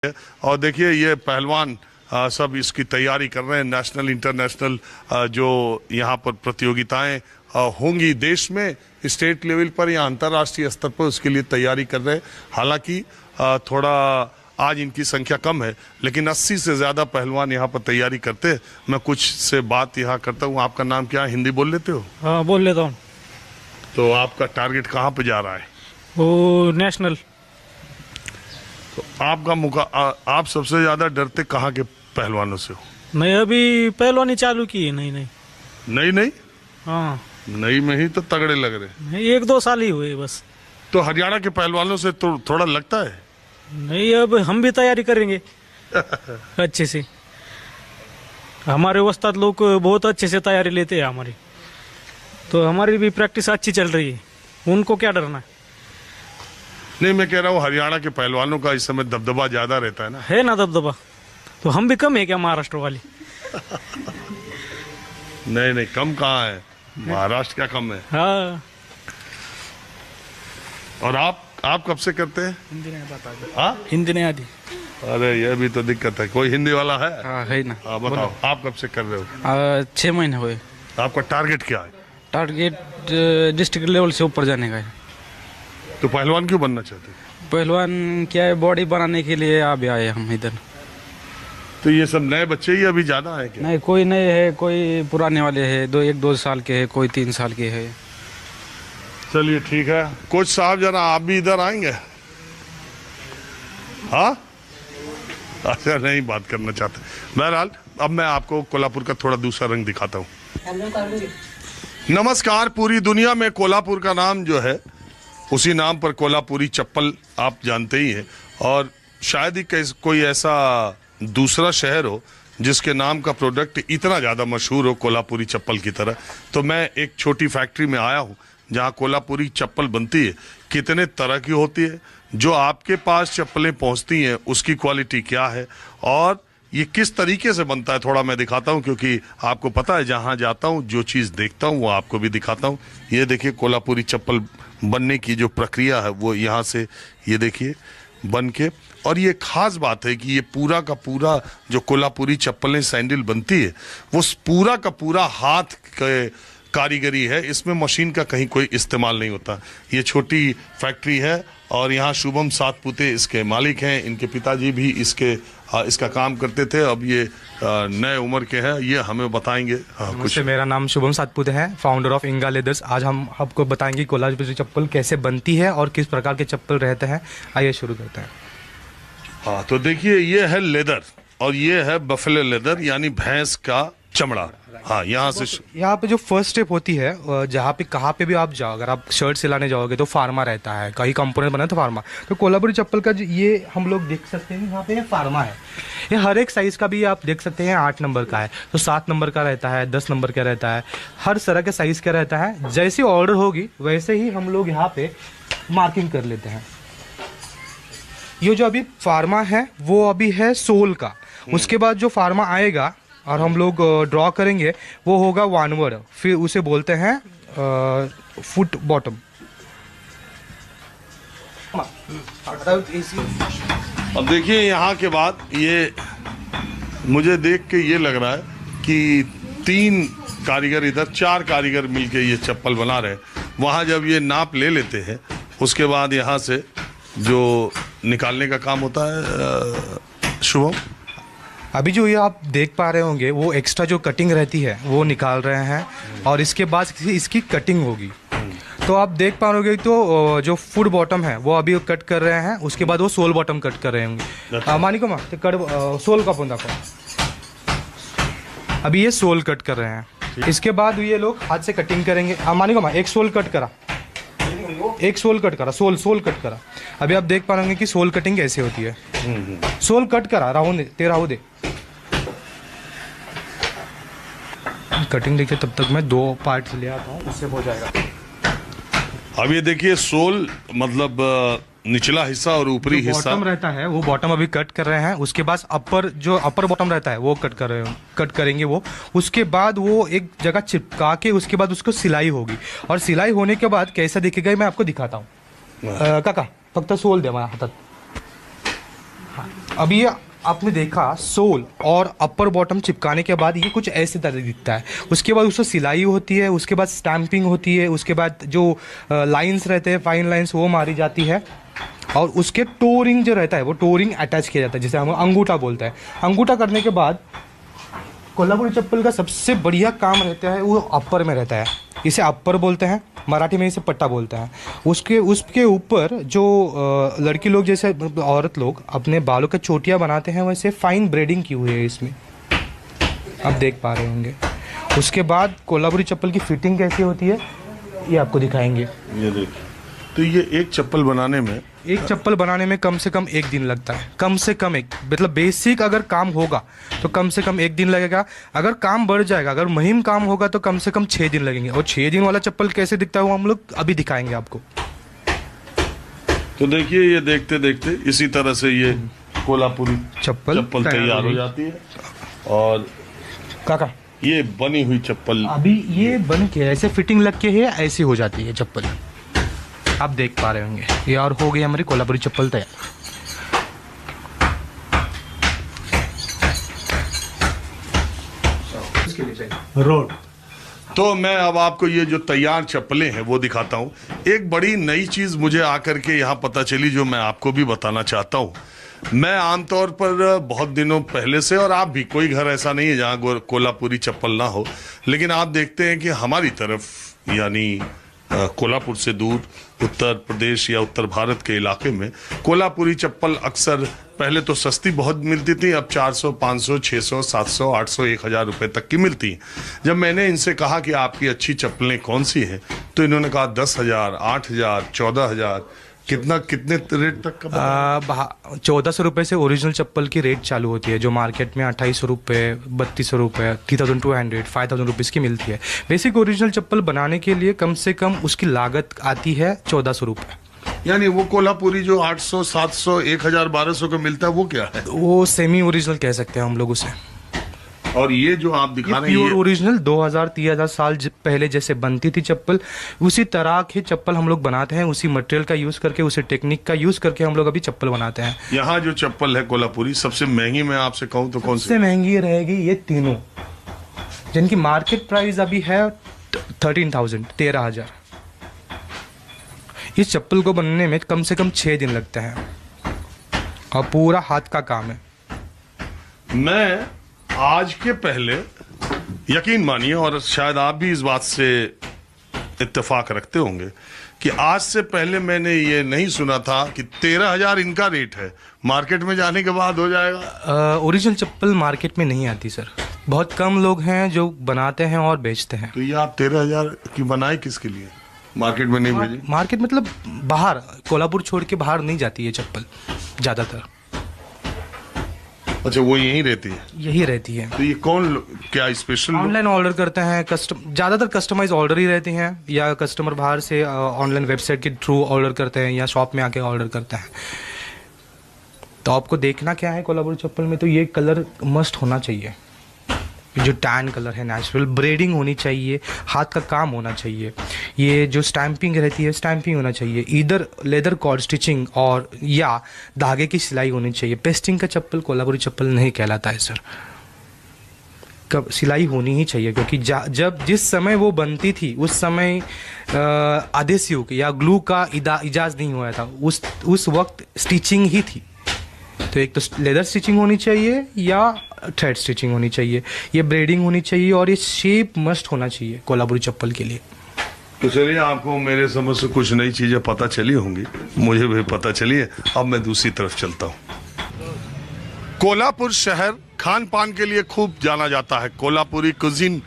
और देखिए ये पहलवान सब इसकी तैयारी कर रहे हैं। नेशनल इंटरनेशनल जो यहाँ पर प्रतियोगिताएं होंगी देश में, स्टेट लेवल पर या अंतर्राष्ट्रीय स्तर पर, उसके लिए तैयारी कर रहे हैं। हालांकि थोड़ा आज इनकी संख्या कम है, लेकिन 80 से ज़्यादा पहलवान यहाँ पर तैयारी करते हैं। मैं कुछ से बात यहाँ करता हूँ। आपका नाम क्या है? हिंदी बोल लेते हो? हाँ, बोल लेता हूँ। तो आपका टारगेट कहाँ पे जा रहा है? वो नेशनल। तो आपका आप सबसे ज़्यादा डरते कहाँ के पहलवानों से हो? नहीं, अभी पहलवानी चालू की है। नहीं। नहीं। हाँ, नई में ही तो तगड़े लग रहे। नहीं, 1-2 साल ही हुए बस। तो हरियाणा के पहलवानों से तो थोड़ा लगता है? नहीं, अब हम भी तैयारी करेंगे अच्छे से। हमारे उस्ताद लोग बहुत अच्छे से तैयारी लेते हैं हमारी, तो हमारी भी प्रैक्टिस अच्छी चल रही है। उनको क्या डरना है? नहीं, मैं कह रहा हूँ हरियाणा के पहलवानों का इस समय दबदबा ज्यादा रहता है ना। है ना दबदबा? तो हम भी कम है क्या महाराष्ट्र वाली? नहीं, कम कहाँ है, महाराष्ट्र क्या कम है। हाँ। और आप कब से करते हैं? हिंदी नहीं आता। हाँ, हिंदी नहीं आती। अरे ये भी तो दिक्कत है। कोई हिंदी वाला है? हाँ, है ना। हाँ, बताओ आप कब से कर रहे हो? 6 महीने हुए। आपका टारगेट क्या है? टारगेट डिस्ट्रिक्ट लेवल से ऊपर जाने का है। तो पहलवान क्यों बनना चाहते हैं? पहलवान क्या है, बॉडी बनाने के लिए अभी आए हम इधर। तो ये सब नए बच्चे ही अभी ज्यादा है क्या? नहीं, कोई नए है, कोई पुराने वाले है, 1-2 साल के है, कोई 3 साल के है। चलिए ठीक है। कोच साहब जरा आप भी इधर आएंगे? हाँ, अच्छा, नहीं बात करना चाहते। बहरहाल अब मैं आपको कोल्हापुर का थोड़ा दूसरा रंग दिखाता हूँ। नमस्कार। पूरी दुनिया में कोल्हापुर का नाम जो है, उसी नाम पर कोल्हापुरी चप्पल आप जानते ही हैं। और शायद ही कोई ऐसा दूसरा शहर हो जिसके नाम का प्रोडक्ट इतना ज़्यादा मशहूर हो कोल्हापुरी चप्पल की तरह। तो मैं एक छोटी फैक्ट्री में आया हूँ जहाँ कोल्हापुरी चप्पल बनती है। कितने तरह की होती है, जो आपके पास चप्पलें पहुँचती हैं उसकी क्वालिटी क्या है, और ये किस तरीके से बनता है, थोड़ा मैं दिखाता हूँ। क्योंकि आपको पता है, जहाँ जाता हूँ जो चीज़ देखता हूँ वो आपको भी दिखाता हूँ। ये देखिए कोल्हापुरी चप्पल बनने की जो प्रक्रिया है वो यहाँ से ये देखिए बन के। और ये खास बात है कि ये पूरा का पूरा जो कोल्हापुरी चप्पलें सैंडल बनती है वो पूरा का पूरा हाथ के कारीगरी है। इसमें मशीन का कहीं कोई इस्तेमाल नहीं होता। ये छोटी फैक्ट्री है और यहाँ शुभम सातपुते इसके मालिक हैं। इनके पिताजी भी इसका काम करते थे। अब ये नए उम्र के हैं, ये हमें बताएंगे कुछ। मेरा नाम शुभम सातपुते है, फाउंडर ऑफ इंगा लेदर्स। आज हम आपको बताएंगे कोल्हापुरी चप्पल कैसे बनती है और किस प्रकार के चप्पल रहते हैं। आइए शुरू करते हैं। हाँ, तो देखिए ये है लेदर और ये है बफेलो लेदर, यानी भैंस का चमड़ा। हाँ, यहाँ पे जो फर्स्ट स्टेप होती है, जहाँ पे कहाँ पे भी आप जाओ, अगर आप शर्ट सिलाने जाओगे तो फार्मा रहता है, कहीं कंपोनेंट बना तो फार्मा। तो कोल्हापुरी चप्पल का ये हम लोग देख सकते हैं, यहाँ पे फार्मा है। ये हर एक साइज का भी आप देख सकते हैं। 8 नंबर का है, तो 7 नंबर का रहता है, 10 नंबर का रहता है, हर तरह के साइज का रहता है। जैसी ऑर्डर होगी वैसे ही हम लोग यहाँ पे मार्किंग कर लेते हैं। ये जो अभी फार्मा है वो अभी है सोल का। उसके बाद जो फार्मा आएगा और हम लोग ड्रॉ करेंगे वो होगा वानवर्ड, फिर उसे बोलते हैं फुट बॉटम। अब देखिए यहाँ के बाद ये मुझे देख के ये लग रहा है कि 3 कारीगर इधर, 4 कारीगर मिलके ये चप्पल बना रहे हैं। वहाँ जब ये नाप ले लेते हैं उसके बाद यहाँ से जो निकालने का काम होता है। शुभम, अभी जो ये आप देख पा रहे होंगे वो एक्स्ट्रा जो कटिंग रहती है वो निकाल रहे हैं और इसके बाद इसकी कटिंग होगी। तो आप देख पा रहे तो जो फुट बॉटम है वो अभी कट कर रहे हैं, उसके बाद वो सोल बॉटम कट कर रहे होंगे। मानिको मा सोल का पोंदा को अभी ये सोल कट कर रहे हैं। इसके बाद ये लोग हाथ से कटिंग करेंगे। मानिको मा एक सोल कट करा, एक सोल कट करा, सोल कट करा। अभी आप देख पा रहे कि सोल कटिंग कैसे होती है। सोल कट करा, राहु दे कटिंग। देखिए तब तक मैं 2 पार्ट्स ले आता हूँ, उससे हो जाएगा। अब ये देखिए सोल मतलब निचला हिस्सा और ऊपरी हिस्सा बॉटम रहता है, वो बॉटम अभी कट कर रहे हैं। उसके बाद अपर बॉटम रहता है वो कट करेंगे वो। उसके बाद वो एक जगह चिपका के उसके बाद उसको सिलाई होगी, और सिलाई होने के बाद कैसा दिखेगा मैं आपको दिखाता हूँ। काका फक्त सोल दे माझ्या हातात। हाँ, अब ये आपने देखा सोल और अपर बॉटम चिपकाने के बाद ये कुछ ऐसे तरह दिखता है। उसके बाद उसमें सिलाई होती है, उसके बाद स्टैंपिंग होती है, उसके बाद जो लाइंस रहते हैं फाइन लाइंस वो मारी जाती है, और उसके टोरिंग जो रहता है वो टोरिंग अटैच किया जाता है, जिसे हम अंगूठा बोलते हैं। अंगूठा करने के बाद कोल्हापुरी चप्पल का सबसे बढ़िया काम रहता है वो अपर में रहता है। इसे अपर बोलते हैं, मराठी में इसे पट्टा बोलते हैं। उसके ऊपर जो लड़की लोग जैसे औरत लोग अपने बालों के चोटियाँ बनाते हैं वैसे फाइन ब्रेडिंग की हुई है इसमें, आप देख पा रहे होंगे। उसके बाद कोल्हापुरी चप्पल की फिटिंग कैसी होती है ये आपको दिखाएंगे। ये देखिए, तो ये एक चप्पल बनाने में कम से कम एक दिन लगता है। कम से कम एक, मतलब बेसिक अगर काम होगा तो कम से कम एक दिन लगेगा। अगर काम बढ़ जाएगा, अगर मुहिम काम होगा तो कम से कम 6 दिन लगेंगे। और 6 दिन वाला चप्पल कैसे दिखता है वो हम लोग अभी दिखाएंगे आपको। तो देखिए, ये देखते देखते इसी तरह से ये कोल्हापुरी चप्पल तैयार हो जाती है। और काका ये बनी हुई चप्पल अभी ये बन के ऐसे फिटिंग लग के है, ऐसी हो जाती है चप्पल, आप देख पा रहे होंगे। ये और हो गई हमारी कोल्हापुरी चप्पल तैयार। रोड तो मैं अब आपको ये जो तैयार चप्पलें हैं वो दिखाता हूँ। एक बड़ी नई चीज़ मुझे आकर के यहाँ पता चली जो मैं आपको भी बताना चाहता हूँ। मैं आमतौर पर बहुत दिनों पहले से, और आप भी, कोई घर ऐसा नहीं है जहाँ कोल्हापुरी चप्पल ना हो, लेकिन आप देखते हैं कि हमारी तरफ यानी कोल्हापुर से दूर उत्तर प्रदेश या उत्तर भारत के इलाके में कोल्हापुरी चप्पल अक्सर पहले तो सस्ती बहुत मिलती थी, अब 400, 500, 600, 700, 800, 1000 रुपए तक की मिलती हैं। जब मैंने इनसे कहा कि आपकी अच्छी चप्पलें कौन सी हैं तो इन्होंने कहा 10,000, 8,000, 14,000, कितने रेट तक का? 1400 रुपये से ओरिजिनल चप्पल की रेट चालू होती है, जो मार्केट में 2800 रुपये, 3200 रुपये, 3200, 5000 रुपीज़ की मिलती है। बेसिक ओरिजिनल चप्पल बनाने के लिए कम से कम उसकी लागत आती है 1400 रुपये। यानी वो कोल्हापुरी जो 800, 700, 1000, 1200 का मिलता है वो क्या है? वो सेमी ओरिजिनल कह सकते हैं हम लोग उसे। और ये जो आप दिखा रहे हैं प्योर ओरिजिनल 2000-3000 साल पहले जैसे बनती थी चप्पल, उसी तरह की चप्पल हम लोग बनाते हैं। उसी मटेरियल का यूज करके, उसी टेक्निक का यूज करके हम लोग अभी चप्पल बनाते हैं। यहाँ जो चप्पल है कोल्हापुरी, सबसे महंगी मैं आपसे कहूँ तो कौन सी? सबसे महंगी रहेगी ये तीनों, जिनकी मार्केट प्राइस अभी है 13,000। इस चप्पल को बनने में कम से कम 6 दिन लगते हैं और पूरा हाथ का काम है। मैं आज के पहले, यकीन मानिए, और शायद आप भी इस बात से इत्तेफाक रखते होंगे कि आज से पहले मैंने ये नहीं सुना था कि 13,000 इनका रेट है। मार्केट में जाने के बाद हो जाएगा। ओरिजिनल चप्पल मार्केट में नहीं आती सर, बहुत कम लोग हैं जो बनाते हैं और बेचते हैं। तो ये आप 13,000 की बनाई किसके लिए? मार्केट में नहीं भेजी? मार्केट मतलब बाहर, कोल्हापुर छोड़ के बाहर नहीं जाती है चप्पल ज़्यादातर। अच्छा, वो यहीं रहती है? यही रहती है। तो ये कौन, क्या स्पेशल ऑनलाइन ऑर्डर करते हैं, ज़्यादातर कस्टमाइज ऑर्डर ही रहती हैं, या कस्टमर बाहर से ऑनलाइन वेबसाइट के थ्रू ऑर्डर करते हैं या शॉप में आके ऑर्डर करते हैं। तो आपको देखना क्या है कोल्हापुरी चप्पल में, तो ये कलर मस्ट होना चाहिए, जो टैन कलर है नेचुरल, ब्रेडिंग होनी चाहिए, हाथ का काम होना चाहिए। ये जो स्टैंपिंग रहती है, स्टैंपिंग होना चाहिए, इधर लेदर कॉर्ड स्टिचिंग और या धागे की सिलाई होनी चाहिए। पेस्टिंग का चप्पल कोल्हापुरी चप्पल नहीं कहलाता है सर। कब सिलाई होनी ही चाहिए, क्योंकि जब जिस समय वो बनती थी उस समय आदेशियों या ग्लू का इजाज़ नहीं हुआ था, उस वक्त स्टिचिंग ही थी। तो एक तो लेदर स्टिचिंग होनी चाहिए या थ्रेड स्टिचिंग होनी चाहिए, ये ब्रेडिंग होनी चाहिए, और ये शेप मस्ट होना चाहिए कोल्हापुरी चप्पल के लिए। तो चलिए, आपको मेरे समझ से कुछ नई चीजें पता चली होंगी, मुझे भी पता चली है। अब मैं दूसरी तरफ चलता हूँ। कोल्हापुर शहर खान पान के लिए खूब जाना जाता है। कोल्हापुरी कुजीन